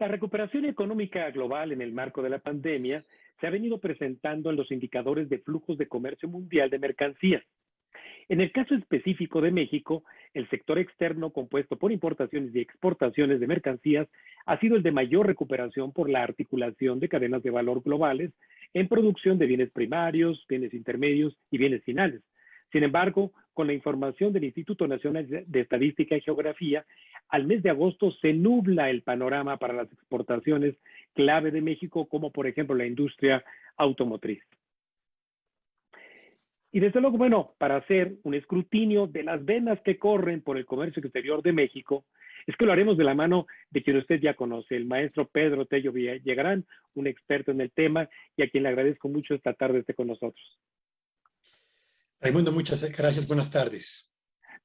La recuperación económica global en el marco de la pandemia se ha venido presentando en los indicadores de flujos de comercio mundial de mercancías. En el caso específico de México, el sector externo compuesto por importaciones y exportaciones de mercancías ha sido el de mayor recuperación por la articulación de cadenas de valor globales en producción de bienes primarios, bienes intermedios y bienes finales. Sin embargo, con la información del Instituto Nacional de Estadística y Geografía, al mes de agosto se nubla el panorama para las exportaciones clave de México, como por ejemplo la industria automotriz. Y desde luego, bueno, para hacer un escrutinio de las venas que corren por el comercio exterior de México, es que lo haremos de la mano de quien usted ya conoce, el maestro Pedro Tello Villagrán, un experto en el tema y a quien le agradezco mucho esta tarde esté con nosotros. Raimundo, muchas gracias. Buenas tardes.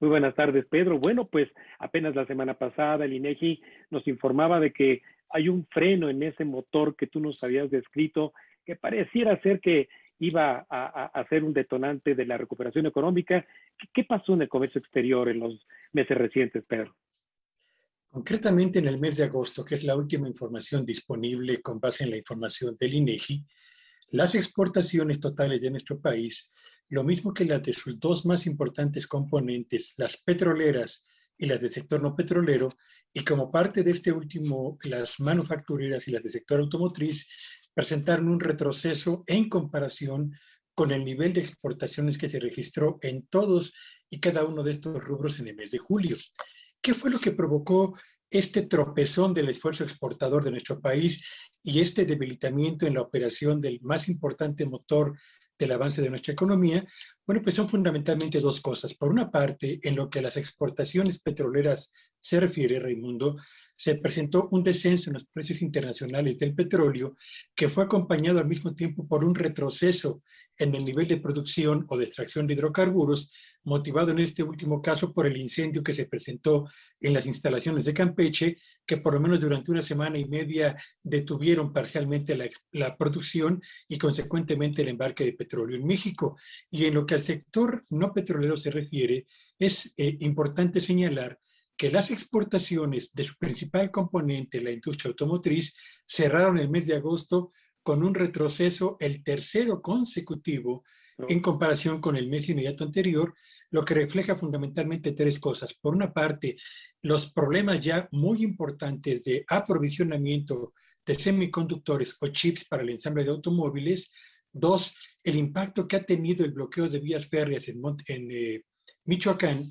Muy buenas tardes, Pedro. Bueno, pues apenas la semana pasada el INEGI nos informaba de que hay un freno en ese motor que tú nos habías descrito, que pareciera ser que iba a ser un detonante de la recuperación económica. ¿Qué pasó en el comercio exterior en los meses recientes, Pedro? Concretamente en el mes de agosto, que es la última información disponible con base en la información del INEGI, las exportaciones totales de nuestro país, lo mismo que las de sus dos más importantes componentes, las petroleras y las del sector no petrolero, y como parte de este último, las manufactureras y las del sector automotriz, presentaron un retroceso en comparación con el nivel de exportaciones que se registró en todos y cada uno de estos rubros en el mes de julio. ¿Qué fue lo que provocó este tropezón del esfuerzo exportador de nuestro país y este debilitamiento en la operación del más importante motor del avance de nuestra economía? Bueno, pues son fundamentalmente dos cosas. Por una parte, en lo que a las exportaciones petroleras se refiere, Raimundo, se presentó un descenso en los precios internacionales del petróleo que fue acompañado al mismo tiempo por un retroceso en el nivel de producción o de extracción de hidrocarburos, motivado en este último caso por el incendio que se presentó en las instalaciones de Campeche, que por lo menos durante una semana y media detuvieron parcialmente la producción y consecuentemente el embarque de petróleo en México. Y en lo que al sector no petrolero se refiere, es importante señalar que las exportaciones de su principal componente, la industria automotriz, cerraron el mes de agosto con un retroceso, el tercero consecutivo, en comparación con el mes inmediato anterior, lo que refleja fundamentalmente tres cosas. Por una parte, los problemas ya muy importantes de aprovisionamiento de semiconductores o chips para el ensamble de automóviles. Dos, el impacto que ha tenido el bloqueo de vías férreas en Michoacán,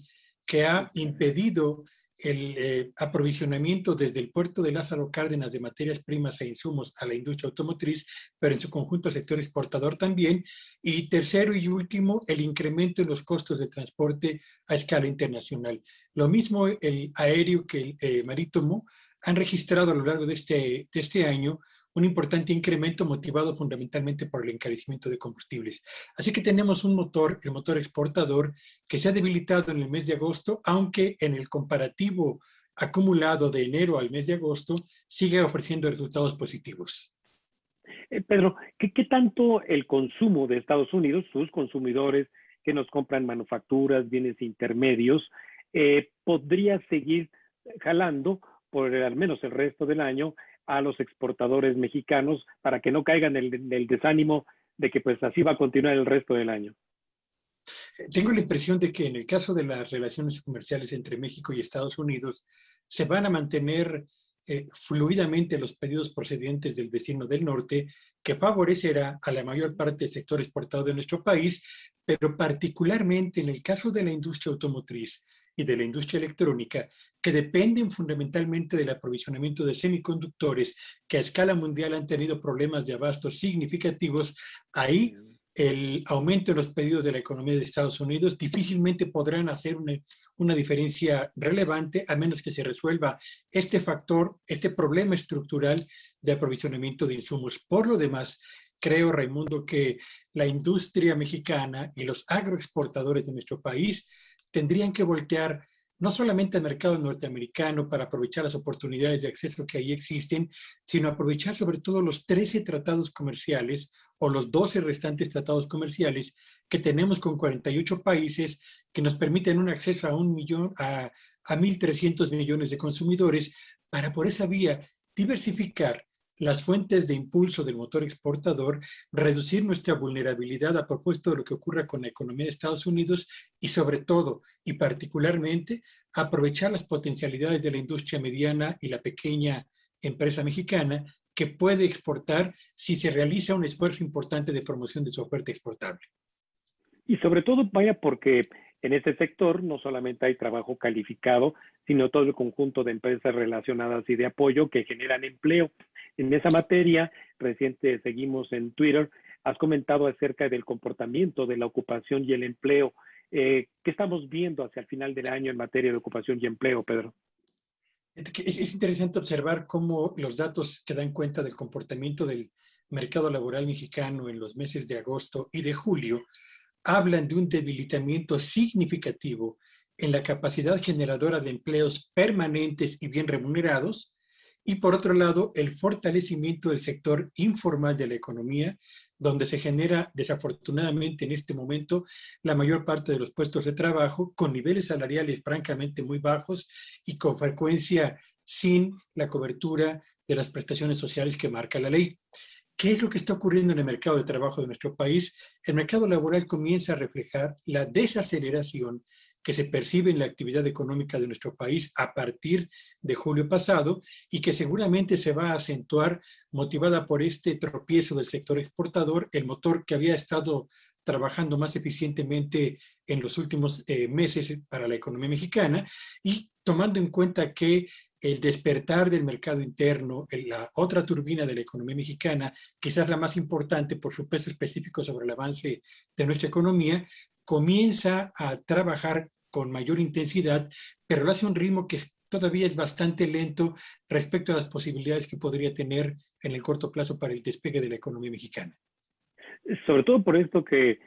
que ha impedido el aprovisionamiento desde el puerto de Lázaro Cárdenas de materias primas e insumos a la industria automotriz, pero en su conjunto al sector exportador también. Y tercero y último, el incremento en los costos de transporte a escala internacional. Lo mismo el aéreo que el marítimo han registrado a lo largo de este año un importante incremento motivado fundamentalmente por el encarecimiento de combustibles. Así que tenemos un motor, el motor exportador, que se ha debilitado en el mes de agosto, aunque en el comparativo acumulado de enero al mes de agosto sigue ofreciendo resultados positivos. Pedro, ¿qué tanto el consumo de Estados Unidos, sus consumidores que nos compran manufacturas, bienes intermedios, podría seguir jalando por al menos el resto del año a los exportadores mexicanos para que no caigan en el desánimo de que pues así va a continuar el resto del año? Tengo la impresión de que en el caso de las relaciones comerciales entre México y Estados Unidos se van a mantener fluidamente los pedidos procedentes del vecino del norte, que favorecerá a la mayor parte del sector exportador de nuestro país, pero particularmente en el caso de la industria automotriz y de la industria electrónica, que dependen fundamentalmente del aprovisionamiento de semiconductores, que a escala mundial han tenido problemas de abastos significativos. Ahí el aumento en los pedidos de la economía de Estados Unidos difícilmente podrán hacer una diferencia relevante a menos que se resuelva este factor, este problema estructural de aprovisionamiento de insumos. Por lo demás, creo, Raimundo, que la industria mexicana y los agroexportadores de nuestro país tendrían que voltear no solamente al mercado norteamericano para aprovechar las oportunidades de acceso que ahí existen, sino aprovechar sobre todo los 13 tratados comerciales o los 12 restantes tratados comerciales que tenemos con 48 países que nos permiten un acceso a 1.300.000.000 de consumidores para por esa vía diversificar las fuentes de impulso del motor exportador, reducir nuestra vulnerabilidad a propósito de lo que ocurra con la economía de Estados Unidos y sobre todo y particularmente aprovechar las potencialidades de la industria mediana y la pequeña empresa mexicana que puede exportar si se realiza un esfuerzo importante de promoción de su oferta exportable. Y sobre todo, vaya, porque en este sector no solamente hay trabajo calificado, sino todo el conjunto de empresas relacionadas y de apoyo que generan empleo. En esa materia, reciente seguimos en Twitter, has comentado acerca del comportamiento de la ocupación y el empleo. ¿Qué estamos viendo hacia el final del año en materia de ocupación y empleo, Pedro? Es interesante observar cómo los datos que dan cuenta del comportamiento del mercado laboral mexicano en los meses de agosto y de julio hablan de un debilitamiento significativo en la capacidad generadora de empleos permanentes y bien remunerados, y por otro lado, el fortalecimiento del sector informal de la economía, donde se genera desafortunadamente en este momento la mayor parte de los puestos de trabajo con niveles salariales francamente muy bajos y con frecuencia sin la cobertura de las prestaciones sociales que marca la ley. ¿Qué es lo que está ocurriendo en el mercado de trabajo de nuestro país? El mercado laboral comienza a reflejar la desaceleración que se percibe en la actividad económica de nuestro país a partir de julio pasado y que seguramente se va a acentuar motivada por este tropiezo del sector exportador, el motor que había estado trabajando más eficientemente en los últimos meses para la economía mexicana, y tomando en cuenta que el despertar del mercado interno, la otra turbina de la economía mexicana, quizás la más importante por su peso específico sobre el avance de nuestra economía, comienza a trabajar con mayor intensidad, pero lo hace a un ritmo que todavía es bastante lento respecto a las posibilidades que podría tener en el corto plazo para el despegue de la economía mexicana. Sobre todo por esto que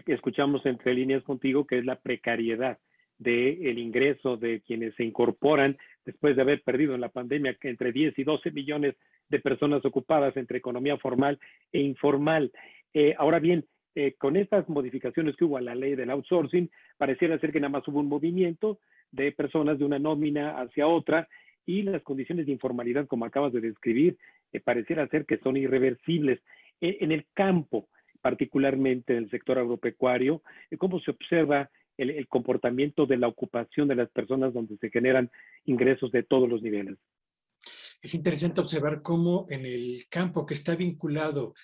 escuchamos entre líneas contigo, que es la precariedad del ingreso de quienes se incorporan después de haber perdido en la pandemia entre 10 y 12 millones de personas ocupadas entre economía formal e informal. Ahora bien, con estas modificaciones que hubo a la ley del outsourcing, pareciera ser que nada más hubo un movimiento de personas de una nómina hacia otra, y las condiciones de informalidad, como acabas de describir, pareciera ser que son irreversibles. En el campo, particularmente en el sector agropecuario, cómo se observa el comportamiento de la ocupación de las personas donde se generan ingresos de todos los niveles. Es interesante observar cómo en el campo que está vinculado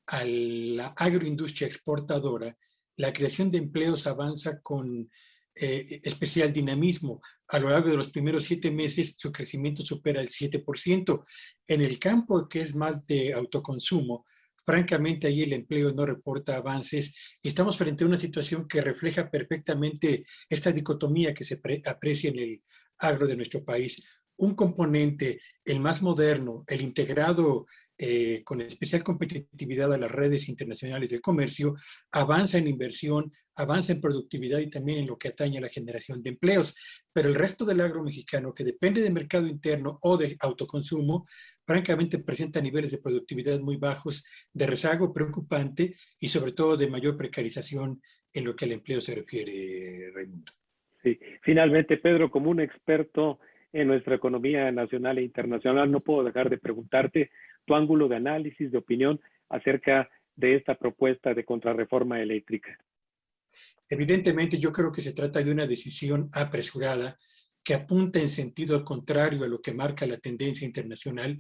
a la agroindustria exportadora, la creación de empleos avanza con especial dinamismo. A lo largo de los primeros 7 meses, su crecimiento supera el 7%. En el campo que es más de autoconsumo, francamente, ahí el empleo no reporta avances y estamos frente a una situación que refleja perfectamente esta dicotomía que se aprecia en el agro de nuestro país. Un componente, el más moderno, el integrado con especial competitividad a las redes internacionales del comercio, avanza en inversión, avanza en productividad y también en lo que atañe a la generación de empleos. Pero el resto del agro mexicano, que depende del mercado interno o de autoconsumo, francamente presenta niveles de productividad muy bajos, de rezago preocupante y sobre todo de mayor precarización en lo que al empleo se refiere, Raimundo. Sí. Finalmente, Pedro, como un experto en nuestra economía nacional e internacional, no puedo dejar de preguntarte tu ángulo de análisis, de opinión acerca de esta propuesta de contrarreforma eléctrica. Evidentemente, yo creo que se trata de una decisión apresurada que apunta en sentido contrario a lo que marca la tendencia internacional.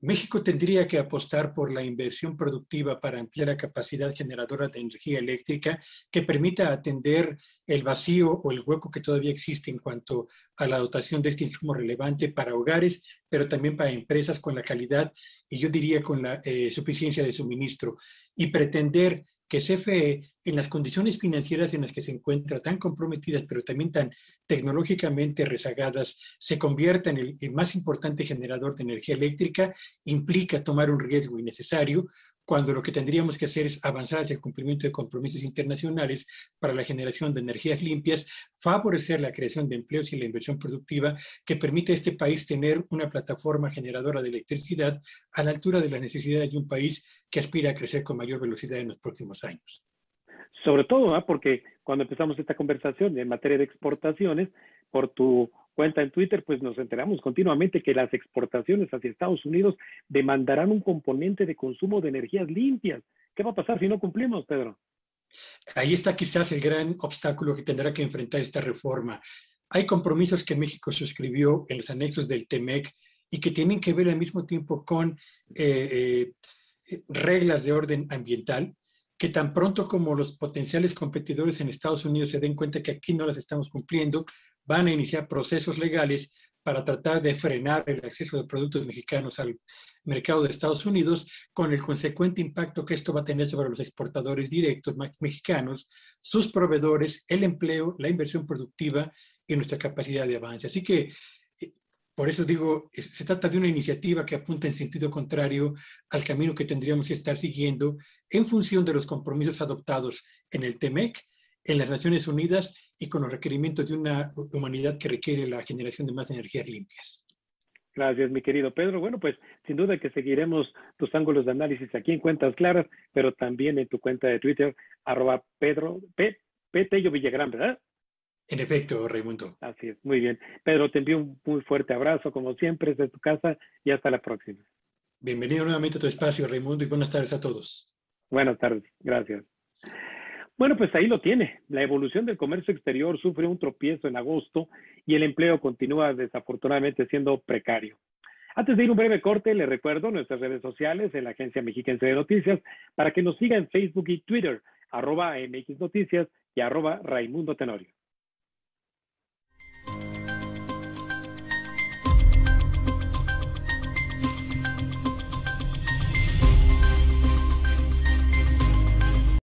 México tendría que apostar por la inversión productiva para ampliar la capacidad generadora de energía eléctrica que permita atender el vacío o el hueco que todavía existe en cuanto a la dotación de este insumo relevante para hogares, pero también para empresas con la calidad y yo diría con la suficiencia de suministro. Y pretender que CFE, en las condiciones financieras en las que se encuentra, tan comprometidas, pero también tan tecnológicamente rezagadas, se convierta en el más importante generador de energía eléctrica, implica tomar un riesgo innecesario, cuando lo que tendríamos que hacer es avanzar hacia el cumplimiento de compromisos internacionales para la generación de energías limpias, favorecer la creación de empleos y la inversión productiva que permite a este país tener una plataforma generadora de electricidad a la altura de las necesidades de un país que aspira a crecer con mayor velocidad en los próximos años. Sobre todo, porque cuando empezamos esta conversación en materia de exportaciones, por tu cuenta en Twitter, pues nos enteramos continuamente que las exportaciones hacia Estados Unidos demandarán un componente de consumo de energías limpias. ¿Qué va a pasar si no cumplimos, Pedro? Ahí está quizás el gran obstáculo que tendrá que enfrentar esta reforma. Hay compromisos que México suscribió en los anexos del TEMEC y que tienen que ver al mismo tiempo con reglas de orden ambiental, que tan pronto como los potenciales competidores en Estados Unidos se den cuenta que aquí no las estamos cumpliendo, van a iniciar procesos legales para tratar de frenar el acceso de productos mexicanos al mercado de Estados Unidos, con el consecuente impacto que esto va a tener sobre los exportadores directos mexicanos, sus proveedores, el empleo, la inversión productiva y nuestra capacidad de avance. Así que, por eso digo, se trata de una iniciativa que apunta en sentido contrario al camino que tendríamos que estar siguiendo en función de los compromisos adoptados en el TEMEC, en las Naciones Unidas y con los requerimientos de una humanidad que requiere la generación de más energías limpias. Gracias, mi querido Pedro. Bueno, pues sin duda que seguiremos tus ángulos de análisis aquí en Cuentas Claras, pero también en tu cuenta de Twitter, @Pedro, Tello Villagrán, ¿verdad? En efecto, Raimundo. Así es, muy bien. Pedro, te envío un muy fuerte abrazo, como siempre, desde tu casa y hasta la próxima. Bienvenido nuevamente a tu espacio, Raimundo, y buenas tardes a todos. Buenas tardes, gracias. Bueno, pues ahí lo tiene. La evolución del comercio exterior sufre un tropiezo en agosto y el empleo continúa desafortunadamente siendo precario. Antes de ir un breve corte, les recuerdo nuestras redes sociales en la Agencia Mexiquense de Noticias para que nos siga en Facebook y Twitter, @MX Noticias y @Raimundo Tenorio.